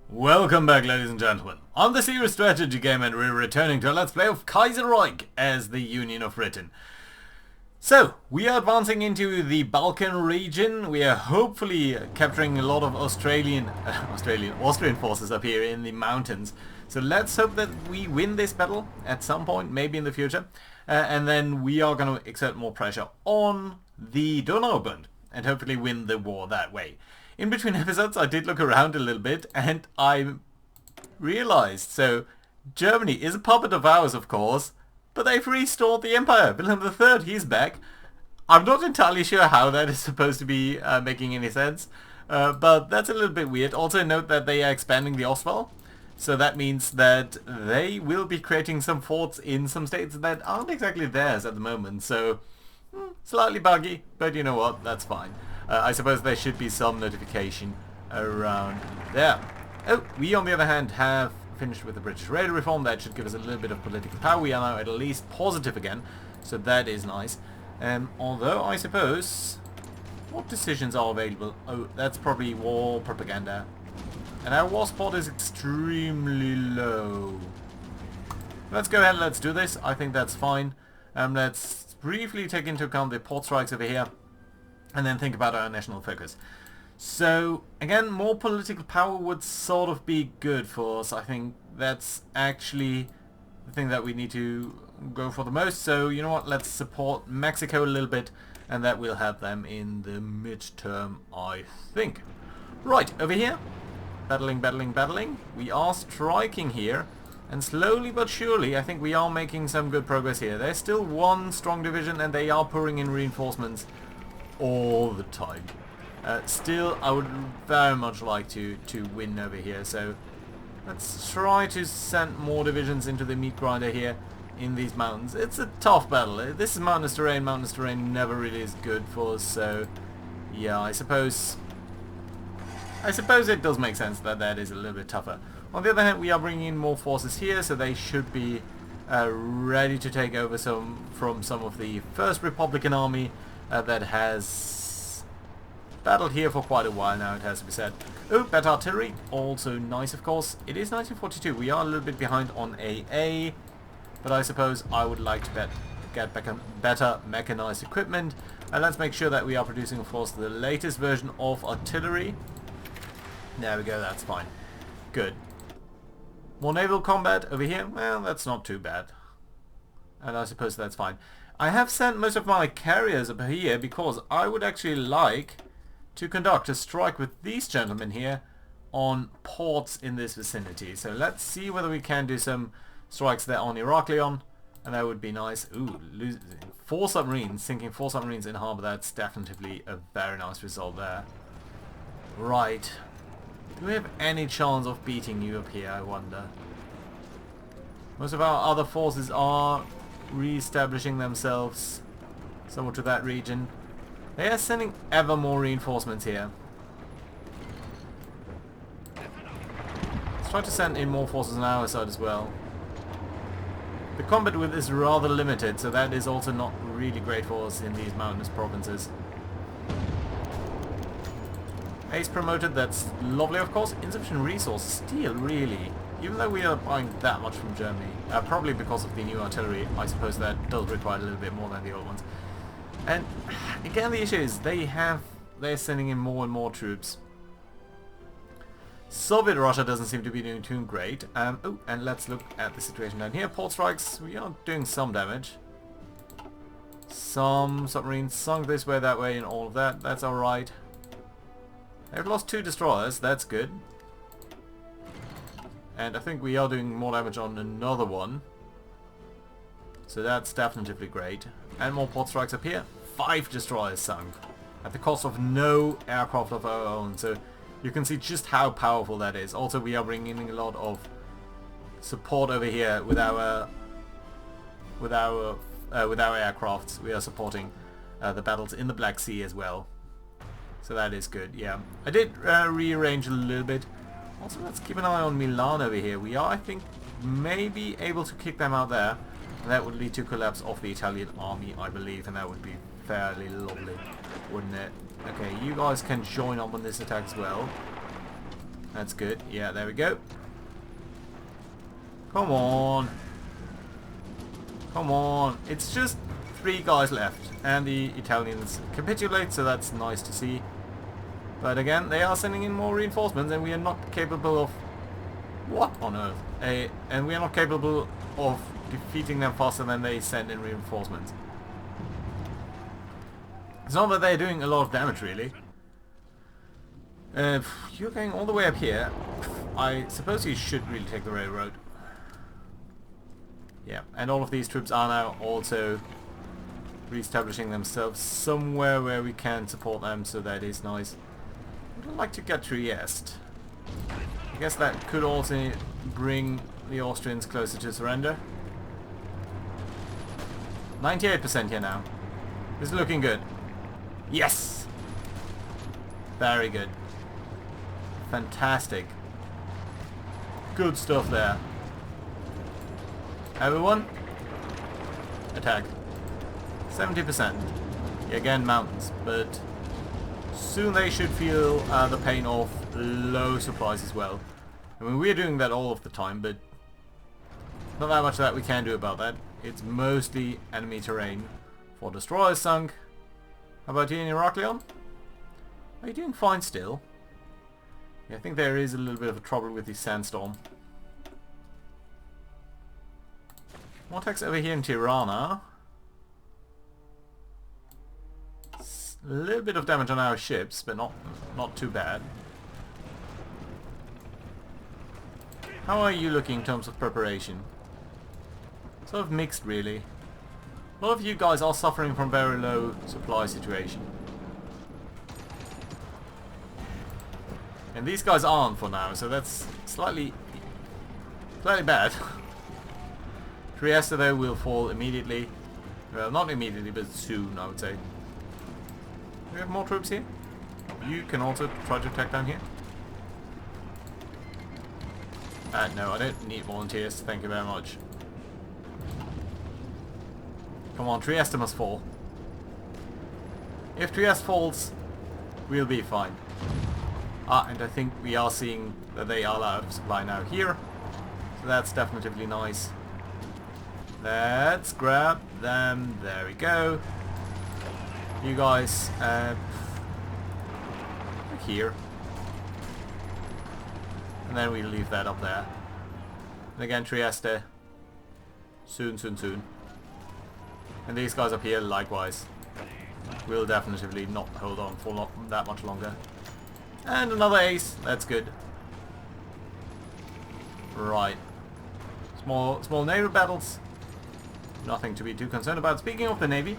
Welcome back, ladies and gentlemen. I'm the Serious Strategy Game and we're returning to a Let's Play of Kaiserreich as the Union of Britain. So, we are advancing into the Balkan region. We are hopefully capturing a lot of Austrian forces up here in the mountains. So let's hope that we win this battle at some point, maybe in the future. And then we are going to exert more pressure on the Donau and hopefully win the war that way. In between episodes I did look around a little bit and I realized, so Germany is a puppet of ours of course, but they've restored the empire. Wilhelm III, he's back. I'm not entirely sure how that is supposed to be making any sense, but that's a little bit weird. Also note that they are expanding the Ostwall, so that means that they will be creating some forts in some states that aren't exactly theirs at the moment, so slightly buggy, but you know what, that's fine. I suppose there should be some notification around there. Oh, we on the other hand have finished with the British radar reform. That should give us a little bit of political power. We are now at least positive again, so that is nice. Although I suppose, what decisions are available? Oh, that's probably war propaganda. And our war support is extremely low. Let's go ahead and let's do this. I think that's fine. Let's briefly take into account the port strikes over here and then think about our national focus. So again, more political power would sort of be good for us. I think that's actually the thing that we need to go for the most. So you know what, let's support Mexico a little bit and that will help them in the midterm, I think. Right, over here, battling. We are striking here and slowly but surely I think we are making some good progress here. There's still one strong division and they are pouring in reinforcements all the time. Still, I would very much like to win over here, so let's try to send more divisions into the meat grinder here in these mountains. It's a tough battle. This is mountainous terrain. Mountainous terrain never really is good for us, so yeah, I suppose it does make sense that that is a little bit tougher. On the other hand, we are bringing in more forces here, so they should be ready to take over from some of the First Republican Army that has battled here for quite a while now, it has to be said. Oh, better artillery, also nice of course. It is 1942, we are a little bit behind on AA, but I suppose I would like to get better mechanized equipment. And let's make sure that we are producing, of course, the latest version of artillery. There we go, that's fine. Good. More naval combat over here, well, that's not too bad. And I suppose that's fine. I have sent most of my carriers up here because I would actually like to conduct a strike with these gentlemen here on ports in this vicinity. So let's see whether we can do some strikes there on Heraklion, and that would be nice. Ooh, sinking 4 submarines in harbour, that's definitely a very nice result there. Right. Do we have any chance of beating you up here, I wonder? Most of our other forces are re-establishing themselves somewhat to that region. They are sending ever more reinforcements here. Let's try to send in more forces on our side as well. The combat width is rather limited, so that is also not really great for us in these mountainous provinces. Ace promoted, that's lovely of course. Insufficient resources, still really. Even though we are buying that much from Germany, probably because of the new artillery, I suppose that does require a little bit more than the old ones. And again, the issue is they're sending in more and more troops. Soviet Russia doesn't seem to be doing too great. Oh, and let's look at the situation down here. Port strikes, we are doing some damage. Some submarines sunk this way, that way, and all of that. That's alright. They've lost 2 destroyers, that's good. And I think we are doing more damage on another one. So that's definitely great. And more port strikes up here. 5 destroyers sunk. At the cost of no aircraft of our own. So you can see just how powerful that is. Also we are bringing in a lot of support over here with our aircrafts. We are supporting the battles in the Black Sea as well. So that is good, yeah. I did rearrange a little bit. Also, let's keep an eye on Milan over here. We are, I think, maybe able to kick them out there. And that would lead to collapse of the Italian army, I believe. And that would be fairly lovely, wouldn't it? Okay, you guys can join up on this attack as well. That's good. Yeah, there we go. Come on. Come on. It's just 3 guys left. And the Italians capitulate, so that's nice to see. But again, they are sending in more reinforcements and we are not capable of... What on earth? And we are not capable of defeating them faster than they send in reinforcements. It's not that they're doing a lot of damage, really. You're going all the way up here. I suppose you should really take the railroad. Yeah, and all of these troops are now also re-establishing themselves somewhere where we can support them, so that is nice. I'd like to get Trieste. I guess that could also bring the Austrians closer to surrender. 98% here now. This is looking good. Yes! Very good. Fantastic. Good stuff there. Everyone, attack. 70%. Again, mountains, but soon they should feel the pain of low supplies as well. I mean, we're doing that all of the time, but not that much that we can do about that. It's mostly enemy terrain. 4 destroyers sunk. How about you in Heraklion? Are you doing fine still? Yeah, I think there is a little bit of a trouble with the sandstorm. Vortex over here in Tirana. A little bit of damage on our ships, but not too bad. How are you looking in terms of preparation? Sort of mixed, really. A lot of you guys are suffering from very low supply situation. And these guys aren't for now, so that's slightly bad. Trieste though will fall immediately. Well, not immediately, but soon, I would say. Do we have more troops here? You can also try to attack down here. No, I don't need volunteers, thank you very much. Come on, Trieste must fall. If Trieste falls, we'll be fine. And I think we are seeing that they are out of supply now here. So that's definitively nice. Let's grab them. There we go. You guys, here. And then we leave that up there. And again, Trieste. Soon, soon, soon. And these guys up here, likewise. Will definitely not hold on for that much longer. And another ace. That's good. Right. Small naval battles. Nothing to be too concerned about. Speaking of the Navy,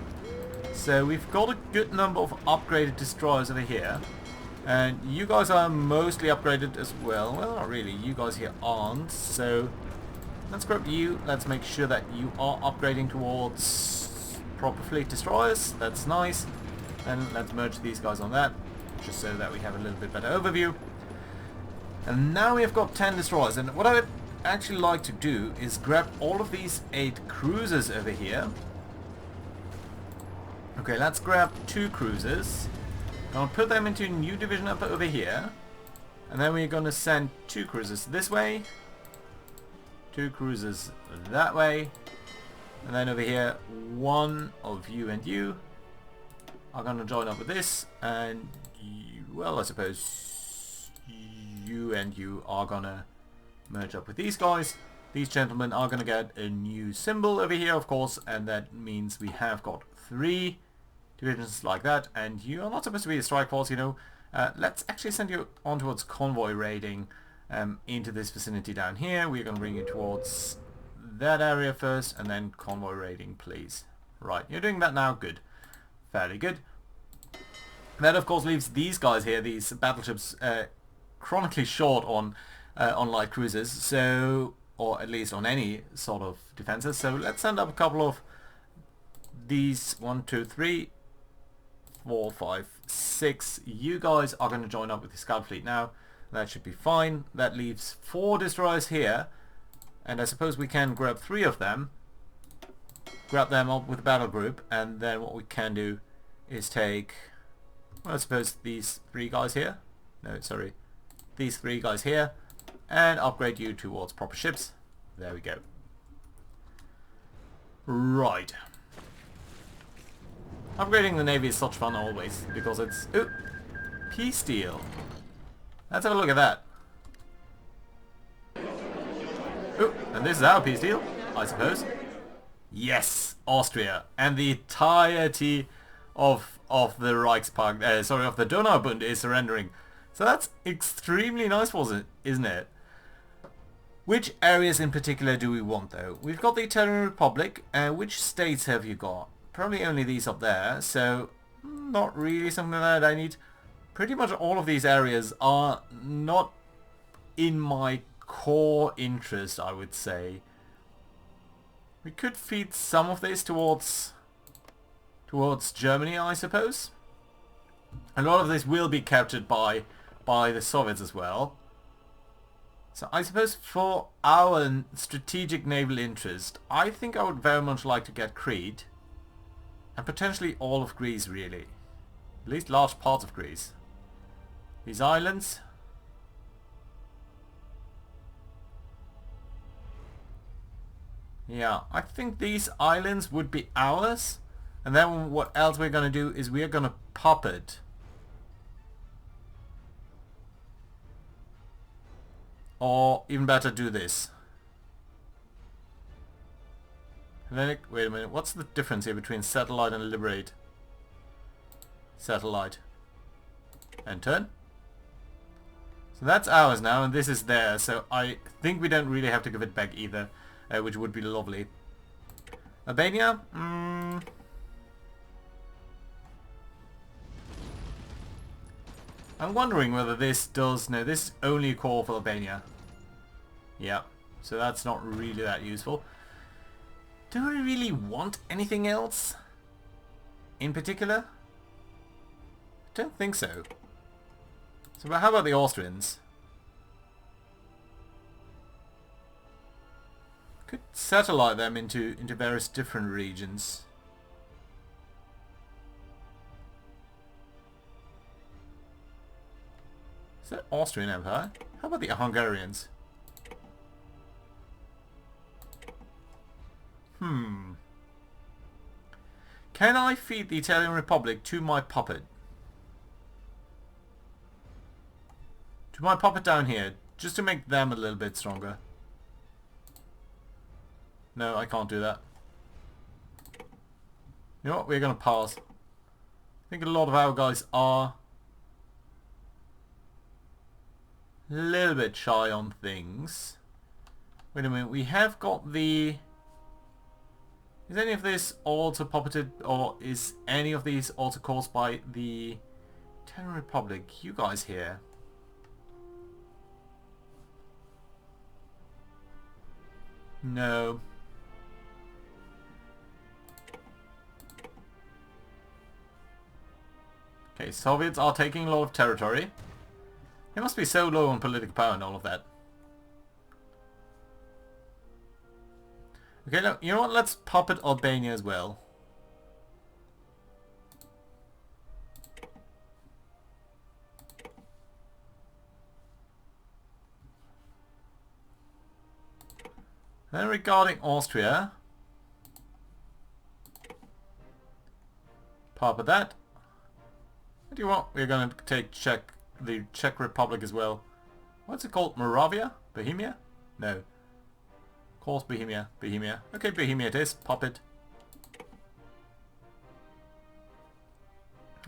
so we've got a good number of upgraded destroyers over here. And you guys are mostly upgraded as well. Well, not really. You guys here aren't. So let's grab you. Let's make sure that you are upgrading towards proper fleet destroyers. That's nice. And let's merge these guys on that, just so that we have a little bit better overview. And now we have got 10 destroyers. And what I would actually like to do is grab all of these 8 cruisers over here. Okay, let's grab 2 cruisers. I'll put them into a new division up over here. And then we're going to send 2 cruisers this way. 2 cruisers that way. And then over here, 1 of you and you are going to join up with this. And, you, well, I suppose you and you are going to merge up with these guys. These gentlemen are going to get a new symbol over here, of course. And that means we have got 3 divisions like that, and you are not supposed to be a strike force, you know. Let's actually send you on towards convoy raiding into this vicinity down here. We're going to bring you towards that area first, and then convoy raiding, please. Right, you're doing that now. Good. Fairly good. That, of course, leaves these guys here, these battleships, chronically short on light cruisers, so, or at least on any sort of defenses. So let's send up a couple of these. 1, 2, 3, 4, 5, 6. You guys are going to join up with the scout fleet now. That should be fine. That leaves 4 destroyers here, and I suppose we can grab 3 of them, grab them up with a battle group, and then what we can do is take, well, I suppose these 3 guys here. No, sorry, these 3 guys here and upgrade you towards proper ships. There we go. Right. Upgrading the navy is such fun always because it's... Ooh! Peace deal. Let's have a look at that. Ooh, and this is our peace deal, I suppose. Yes, Austria and the entirety of the Reichspakt, of the Donaubund is surrendering. So that's extremely nice, isn't it? Which areas in particular do we want though? We've got the Italian Republic. Which states have you got? Probably only these up there, so not really something that I need. Pretty much all of these areas are not in my core interest, I would say. We could feed some of this towards Germany, I suppose. A lot of this will be captured by the Soviets as well. So I suppose for our strategic naval interest, I think I would very much like to get Crete. And potentially all of Greece, really. At least large parts of Greece. These islands. Yeah, I think these islands would be ours. And then what else we're going to do is we're going to puppet. Or even better, do this. Hellenic, wait a minute, what's the difference here between satellite and liberate? Satellite. And turn. So that's ours now, and this is theirs, so I think we don't really have to give it back either, which would be lovely. Albania? I'm wondering whether this does... No, this is only a call for Albania. Yeah, so that's not really that useful. Do we really want anything else? In particular? I don't think so. So how about the Austrians? Could satellite them into various different regions. Is that Austrian Empire? How about the Hungarians? Can I feed the Italian Republic to my puppet? To my puppet down here, just to make them a little bit stronger. No, I can't do that. You know what? We're going to pass. I think a lot of our guys are a little bit shy on things. Wait a minute, we have got the... Is any of this also puppeted, or is any of these also caused by the Italian Republic? You guys here. No. Okay, Soviets are taking a lot of territory. They must be so low on political power and all of that. Okay, no, you know what? Let's puppet Albania as well. Then regarding Austria, puppet that. What do you want? We're going to take the Czech Republic as well. What's it called? Moravia? Bohemia? No. Of course Bohemia. Bohemia. Okay, Bohemia it is. Puppet.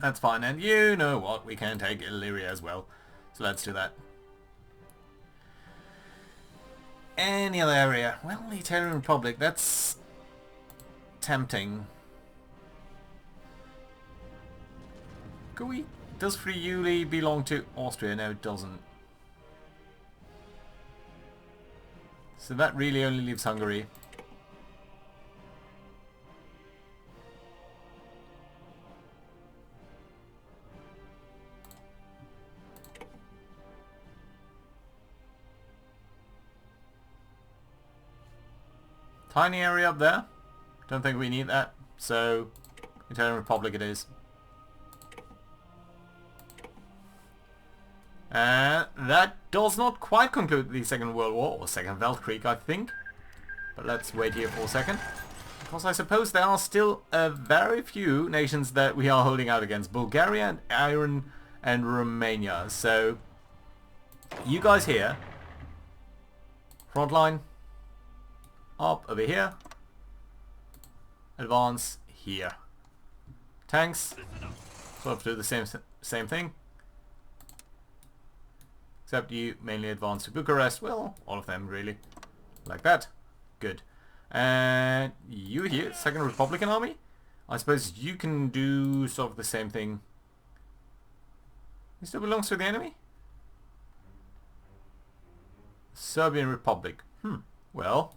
That's fine. And you know what? We can take Illyria as well. So let's do that. Any other area? Well, the Italian Republic. That's tempting. Does Friuli belong to Austria? No, it doesn't. So that really only leaves Hungary. Tiny area up there. Don't think we need that. So, Italian Republic it is. That does not quite conclude the Second World War, or Second Weltkrieg, I think. But let's wait here for a second. Because I suppose there are still very few nations that we are holding out against. Bulgaria and Iran and Romania. So, you guys here. Front line. Up over here. Advance here. Tanks. Sort of do the same thing. Except you mainly advance to Bucharest. Well, all of them really. Like that. Good. And you here, Second Republican Army? I suppose you can do sort of the same thing. He still belongs to the enemy? Serbian Republic. Well,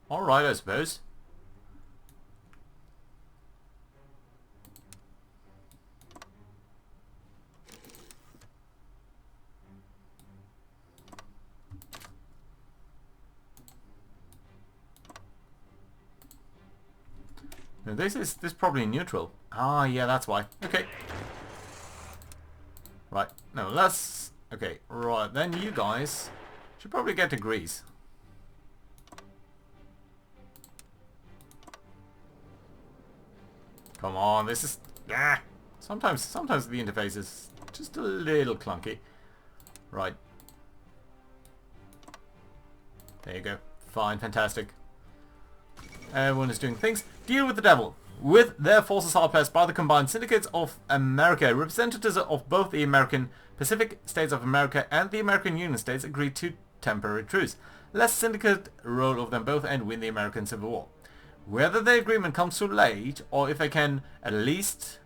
alright I suppose. No, this is probably neutral. Ah, yeah, that's why. Okay. Right. No, let's... Okay, right. Then you guys should probably get to Greece. Come on, this is... Ah! Sometimes the interface is just a little clunky. Right. There you go. Fine, fantastic. Everyone is doing things. Deal with the devil. With their forces hard pressed by the combined syndicates of America, representatives of both the American Pacific States of America and the American Union States agreed to temporary truce, lest syndicate roll of them both and win the American Civil War. Whether the agreement comes too late, or if they can at least,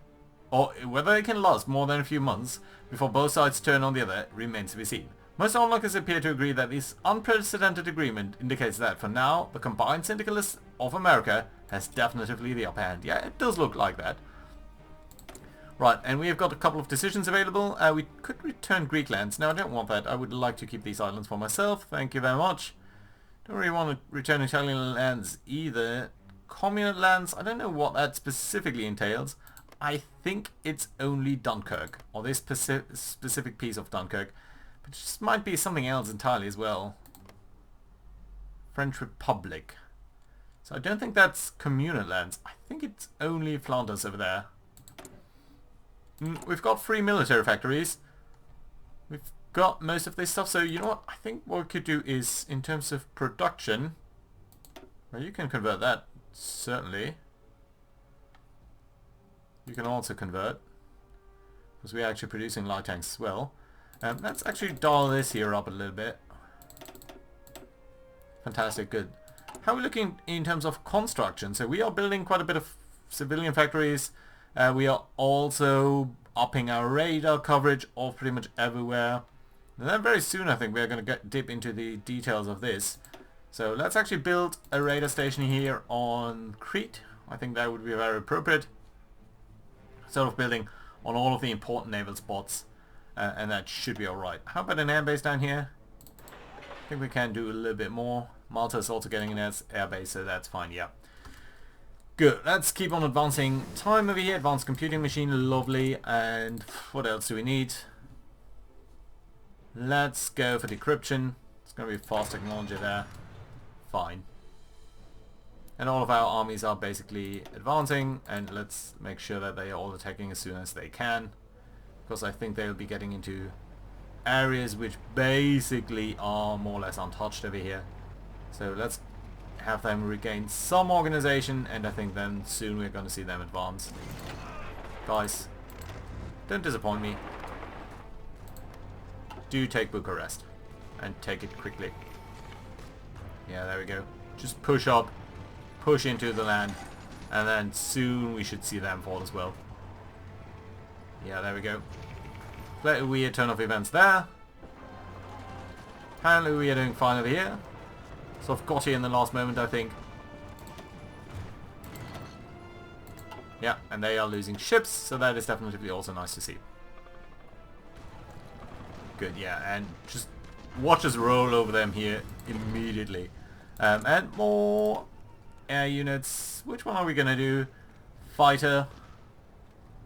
or whether they can last more than a few months before both sides turn on the other, remains to be seen. Most onlookers appear to agree that this unprecedented agreement indicates that, for now, the combined syndicalists of America has definitively the upper hand. Yeah, it does look like that. Right, and we have got a couple of decisions available. We could return Greek lands. No, I don't want that. I would like to keep these islands for myself. Thank you very much. Don't really want to return Italian lands either. Communist lands, I don't know what that specifically entails. I think it's only Dunkirk, or this specific piece of Dunkirk. But it just might be something else entirely as well. French Republic. So I don't think that's communal lands. I think it's only Flanders over there. We've got 3 military factories. We've got most of this stuff. So you know what? I think what we could do is, in terms of production... Well, you can convert that, certainly. You can also convert. Because we're actually producing light tanks as well. Let's actually dial this here up a little bit. Fantastic, good. How are we looking in terms of construction? So we are building quite a bit of civilian factories. We are also upping our radar coverage of pretty much everywhere. And then very soon I think we're going to dip into the details of this. So let's actually build a radar station here on Crete. I think that would be very appropriate. Sort of building on all of the important naval spots. And that should be alright. How about an airbase down here? I think we can do a little bit more. Malta is also getting an airbase, so that's fine, yeah. Good, let's keep on advancing time over here. Advanced computing machine, lovely. And what else do we need? Let's go for decryption. It's going to be fast technology there. Fine. And all of our armies are basically advancing, and let's make sure that they are all attacking as soon as they can. Because I think they'll be getting into areas which basically are more or less untouched over here. So let's have them regain some organization, and I think then soon we're going to see them advance. Guys, don't disappoint me. Do take Bucharest, and take it quickly. Yeah, there we go. Just push up, push into the land, and then soon we should see them fall as well. Yeah, there we go. Slightly weird turn of events there. Apparently we are doing fine over here. Sort of got here in the last moment, I think. Yeah, and they are losing ships, so that is definitely also nice to see. Good, yeah, and just watch us roll over them here immediately. And more air units. Which one are we going to do? Fighter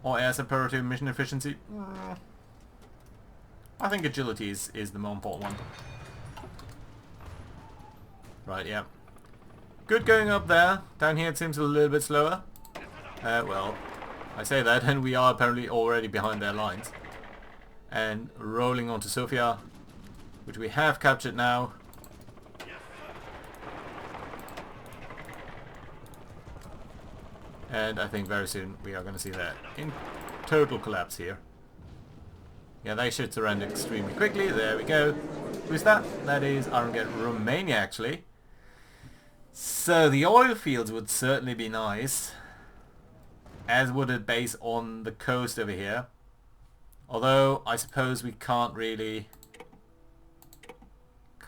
or air superiority mission efficiency? I think agility is the more important one. Right, yeah. Good going up there. Down here it seems a little bit slower. Well, I say that and we are apparently already behind their lines. And rolling onto Sofia, which we have captured now. And I think very soon we are going to see that in total collapse here. Yeah, they should surrender extremely quickly. There we go. Who's that? That is Romania, actually. So the oil fields would certainly be nice, as would a base on the coast over here. Although I suppose we can't really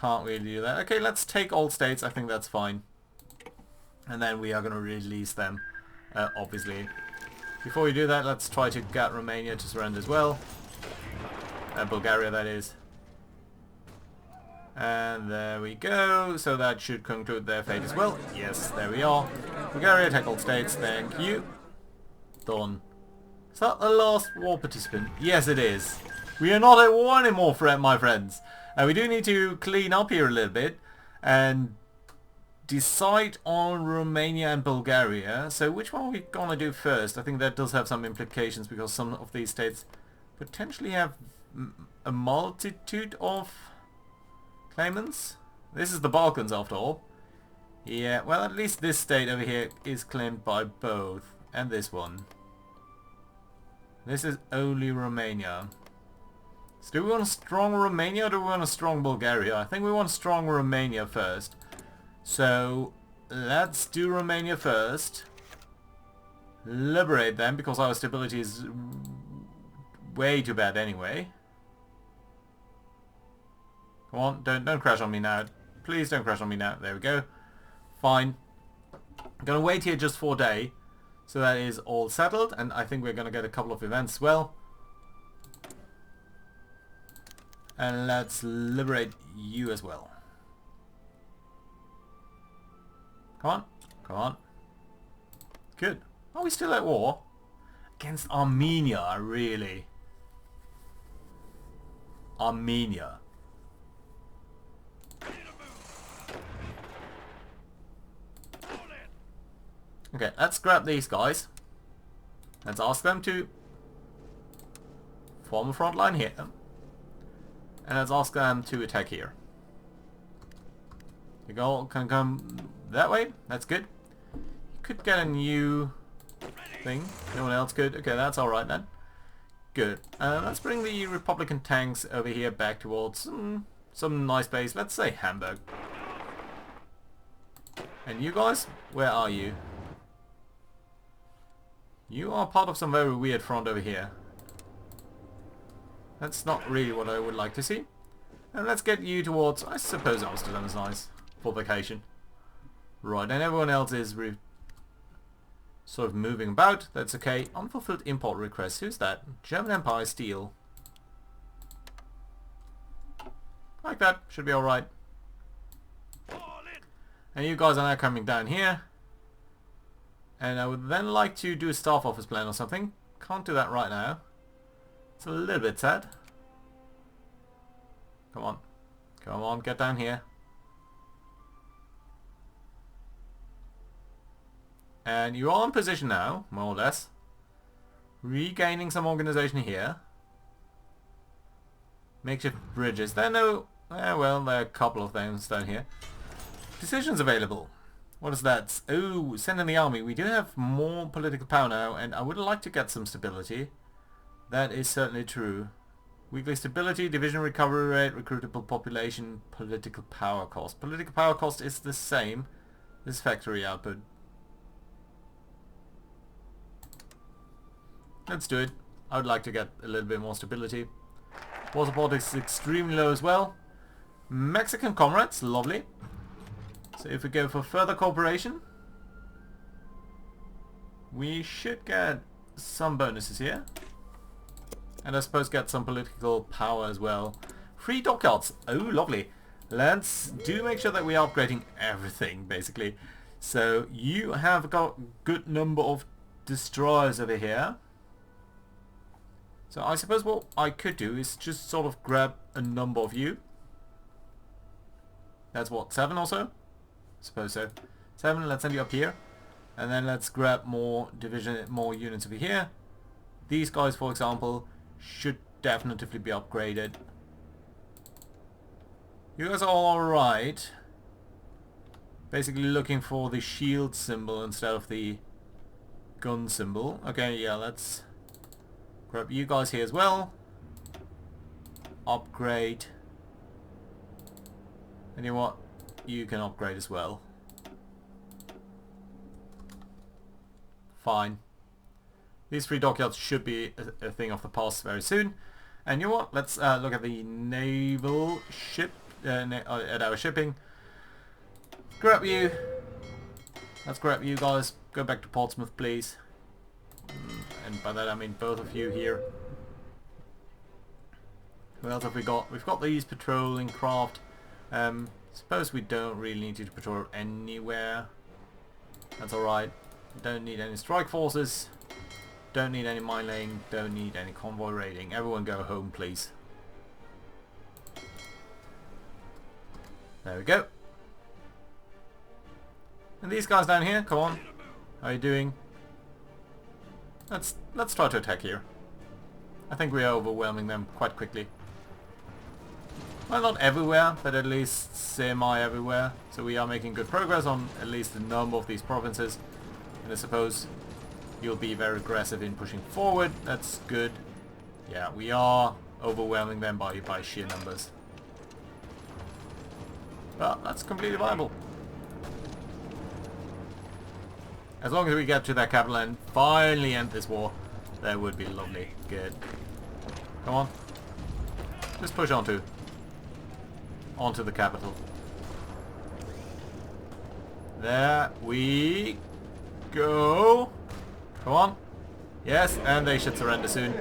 do that. Okay, let's take all states. I think that's fine. And then we are going to release them, obviously. Before we do that, let's try to get Romania to surrender as well. Bulgaria, that is. And there we go. So that should conclude their fate as well. Yes, there we are. Bulgaria, take all states. Thank you. Done. Is that the last war participant? Yes, it is. We are not at war anymore, my friends. We do need to clean up here a little bit and decide on Romania and Bulgaria. So which one are we gonna do first? I think that does have some implications because some of these states potentially have a multitude of claimants. This is the Balkans after all. Yeah, well at least this state over here is claimed by both. And this one. This is only Romania. So do we want a strong Romania or do we want a strong Bulgaria? I think we want strong Romania first. So let's do Romania first. Liberate them because our stability is way too bad anyway. Come on, don't crash on me now. Please don't crash on me now. There we go. Fine. I'm gonna wait here just for a day. So that is all settled, and I think we're gonna get a couple of events as well. And let's liberate you as well. Come on, come on. Good. Are we still at war? Against Armenia, really? Armenia. Okay, let's grab these guys. Let's ask them to form a front line here. And let's ask them to attack here. You all can come that way. That's good. You could get a new thing. No one else could. Okay, that's alright then. Good. Let's bring the Republican tanks over here back towards some nice base. Let's say Hamburg. And you guys, where are you? You are part of some very weird front over here. That's not really what I would like to see. And let's get you towards, I suppose Amsterdam is nice for vacation. Right, and everyone else is sort of moving about. That's okay. Unfulfilled import requests. Who's that? German Empire Steel. Like that. Should be alright. And you guys are now coming down here. And I would then like to do a staff office plan or something. Can't do that right now. It's a little bit sad. Come on. Come on, get down here. And you are in position now, more or less. Regaining some organization here. Makeshift bridges. There are no... well, there are a couple of things down here. Decisions available. What is that? Oh, send in the army. We do have more political power now, and I would like to get some stability. That is certainly true. Weekly stability, division recovery rate, recruitable population, political power cost. Political power cost is the same as factory output. Let's do it. I would like to get a little bit more stability. War support is extremely low as well. Mexican comrades, lovely. So if we go for further cooperation, we should get some bonuses here. And I suppose get some political power as well. Free dockyards. Oh, lovely. Let's do make sure that we are upgrading everything, basically. So you have got a good number of destroyers over here. So I suppose what I could do is just sort of grab a number of you. That's what, 7 or so? Suppose so. 7, let's send you up here. And then let's grab more units over here. These guys, for example, should definitively be upgraded. You guys are all alright. Basically looking for the shield symbol instead of the gun symbol. Okay, yeah, let's grab you guys here as well. Upgrade. And you know what? You can upgrade as well. Fine. These 3 dockyards should be a thing of the past very soon. And you know what? Let's look at the naval ship, at our shipping. Grab you. Let's grab you guys. Go back to Portsmouth, please. And by that I mean both of you here. Who else have we got? We've got these patrolling craft. Suppose we don't really need you to patrol anywhere. That's alright. Don't need any strike forces. Don't need any mine laying. Don't need any convoy raiding. Everyone go home, please. There we go. And these guys down here, come on. How are you doing? Let's try to attack here. I think we are overwhelming them quite quickly. Well, not everywhere, but at least semi-everywhere. So we are making good progress on at least a number of these provinces. And I suppose you'll be very aggressive in pushing forward. That's good. Yeah, we are overwhelming them by sheer numbers. But that's completely viable. As long as we get to that capital and finally end this war, that would be lovely. Good. Come on. Just push onto the capital. There we go. Come on. Yes, and they should surrender soon.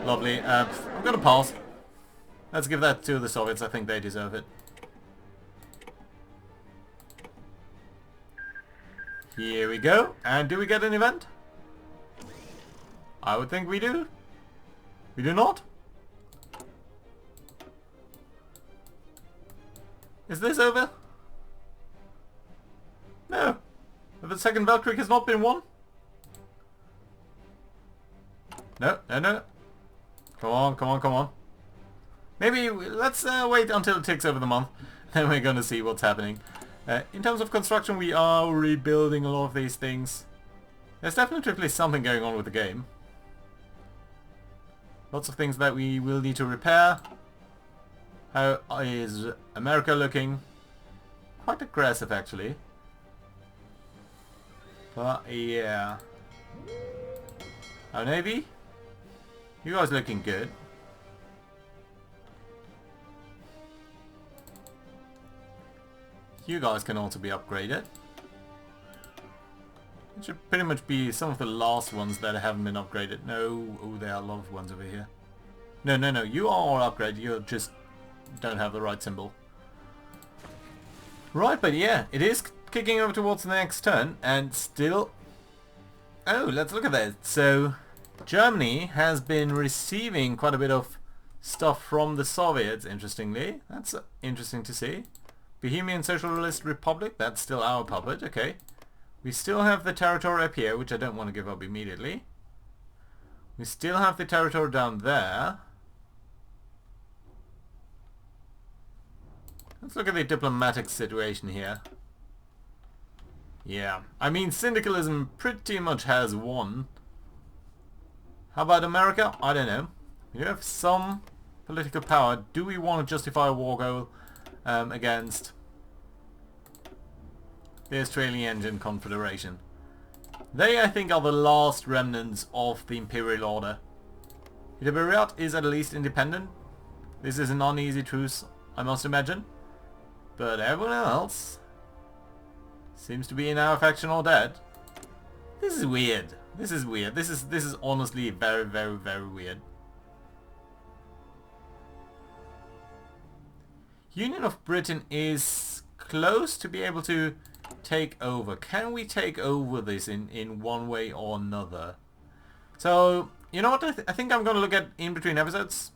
Lovely. I'm gonna pass. Let's give that to the Soviets. I think they deserve it. Here we go. And do we get an event? I would think we do. We do not? Is this over? No. The second Weltkrieg has not been won? No, no, no. Come on, come on, come on. Maybe let's wait until it ticks over the month. Then we're gonna see what's happening. In terms of construction, we are rebuilding a lot of these things. There's definitely something going on with the game. Lots of things that we will need to repair. How is America looking? Quite aggressive, actually. But yeah. Our Navy? You guys looking good. You guys can also be upgraded. It should pretty much be some of the last ones that haven't been upgraded. No, oh, there are a lot of ones over here. No, no, no, you are all upgraded. You just don't have the right symbol. Right, but yeah, it is kicking over towards the next turn, and still... Oh, let's look at that. So, Germany has been receiving quite a bit of stuff from the Soviets, interestingly. That's interesting to see. Bohemian Socialist Republic, that's still our puppet, okay. We still have the territory up here, which I don't want to give up immediately. We still have the territory down there. Let's look at the diplomatic situation here. Yeah, I mean, syndicalism pretty much has won. How about America? I don't know. We have some political power. Do we want to justify a war goal against the Australian Engine Confederation? They, I think, are the last remnants of the Imperial Order. Hiderburiat is at least independent. This is an uneasy truce, I must imagine. But everyone else seems to be in our faction or dead. This is weird. This is weird. This is honestly very, very, very weird. Union of Britain is close to be able to take over. Can we take over this in one way or another? So, you know what? I think I'm going to look at in between episodes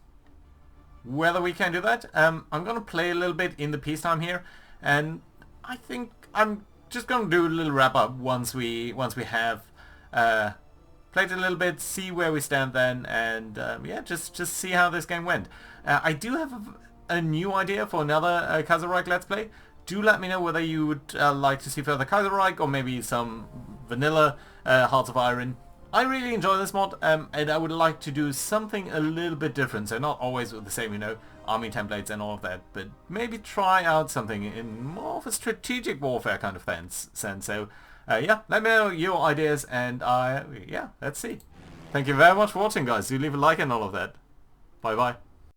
whether we can do that. I'm going to play a little bit in the peacetime here, and I think I'm just going to do a little wrap up once we have played a little bit, see where we stand then, and yeah, just see how this game went. I do have a new idea for another Kaiserreich Let's Play. Do let me know whether you would like to see further Kaiserreich or maybe some vanilla Hearts of Iron. I really enjoy this mod, and I would like to do something a little bit different, so not always with the same, you know, army templates and all of that, but maybe try out something in more of a strategic warfare kind of sense. So yeah, let me know your ideas, and yeah, let's see. Thank you very much for watching, guys. Do leave a like and all of that. Bye bye.